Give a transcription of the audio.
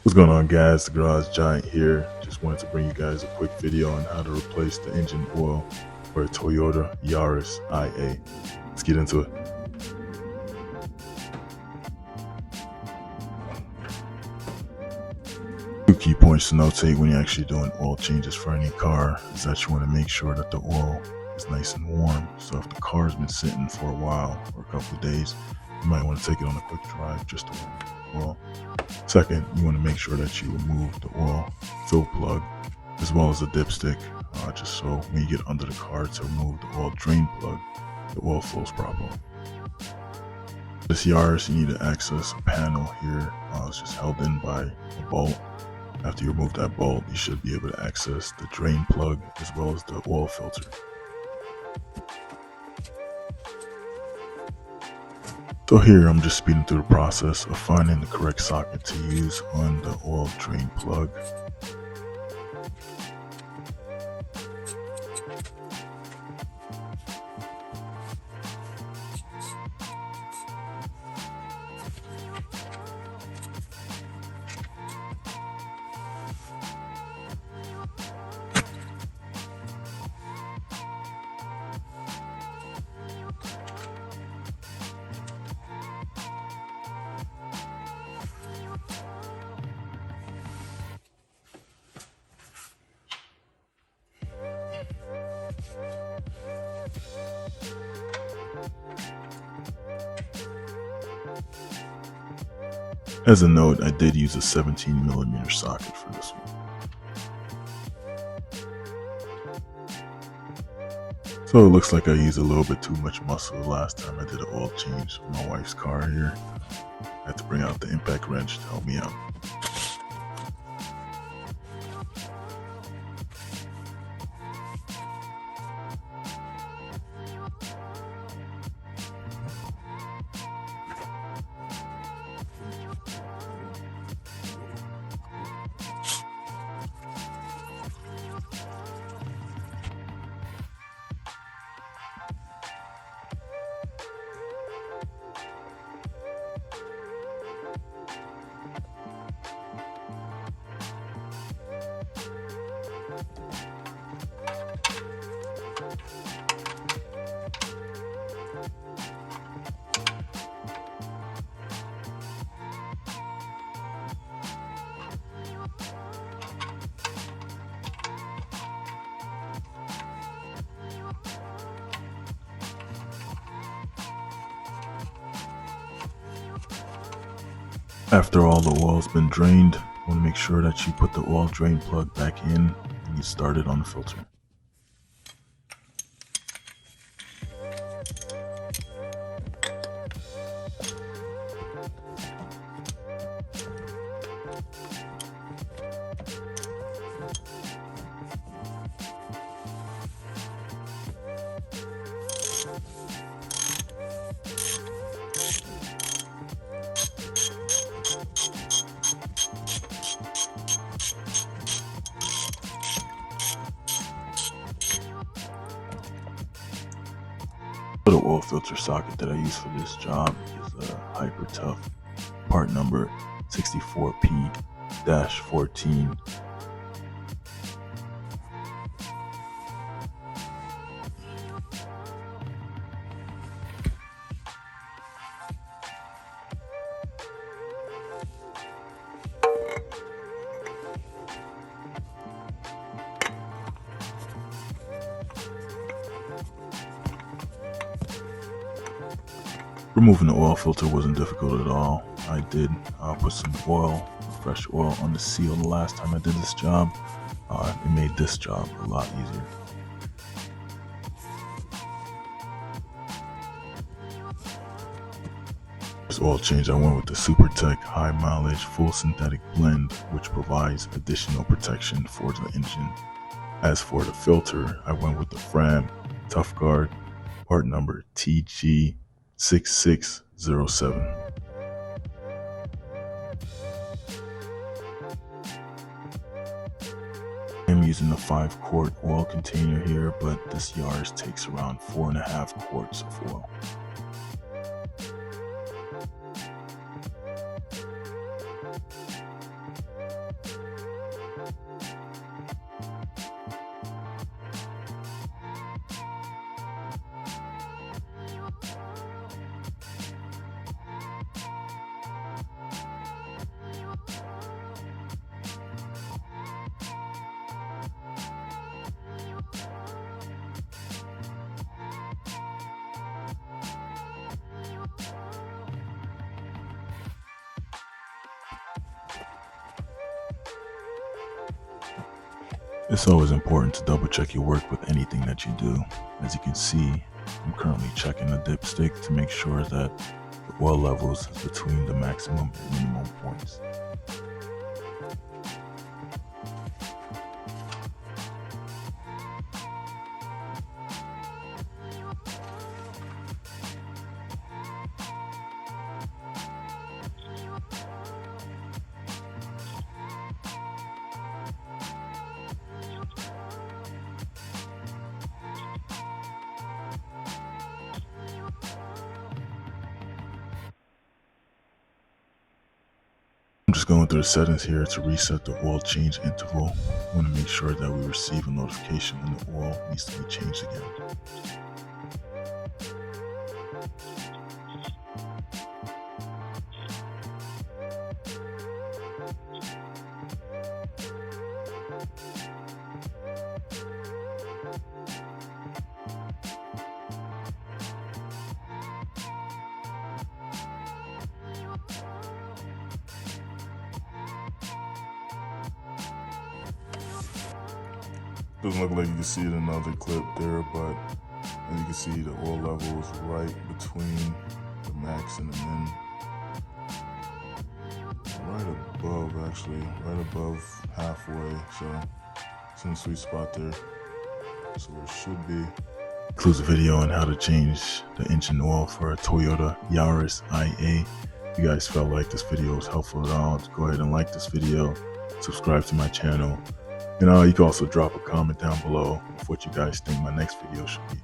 What's going on, guys? The Garage Giant here. Just wanted to bring you guys a quick video on how to replace the engine oil for a Toyota Yaris IA. Let's get into it. Two key points to notate when you're actually doing oil changes for any car is that you want to make sure that the oil is nice and warm. So if the car's been sitting for a while or a couple of days, you might want to take it on a quick drive just to warm the oil. Second, you want to make sure that you remove the oil fill plug as well as the dipstick, just so when you get under the car to remove the oil drain plug, the oil flows properly. This Yaris, you need to access a panel here. It's just held in by a bolt. After you remove that bolt, you should be able to access the drain plug as well as the oil filter. So here I'm just speeding through the process of finding the correct socket to use on the oil drain plug. As a note, I did use a 17mm socket for this one. So it looks like I used a little bit too much muscle the last time I did an oil change for my wife's car here. I had to bring out the impact wrench to help me out. After all the oil's been drained, you want to make sure that you put the oil drain plug back in and you start it on the filter. The oil filter socket that I use for this job is a Hyper Tough part number 64P-14. Removing the oil filter wasn't difficult at all. I did put some oil, fresh oil, on the seal the last time I did this job. It made this job a lot easier. This oil change, I went with the SuperTech high mileage full synthetic blend, which provides additional protection for the engine. As for the filter, I went with the Fram Tough Guard part number TG6607. I'm using a 5-quart oil container here, but this Yaris takes around 4.5 quarts of oil. It's always important to double check your work with anything that you do. As you can see, I'm currently checking the dipstick to make sure that the oil levels is between the maximum and minimum points. I'm just going through the settings here to reset the oil change interval. I want to make sure that we receive a notification when the oil needs to be changed again. Doesn't look like you can see it in another clip there, but as you can see, the oil level is right between the max and the min. Right above, actually, right above halfway. So it's in the sweet spot there. So it should be. Includes a video on how to change the engine oil for a Toyota Yaris IA. If you guys felt like this video was helpful at all, go ahead and like this video, subscribe to my channel. You can also drop a comment down below of what you guys think my next video should be.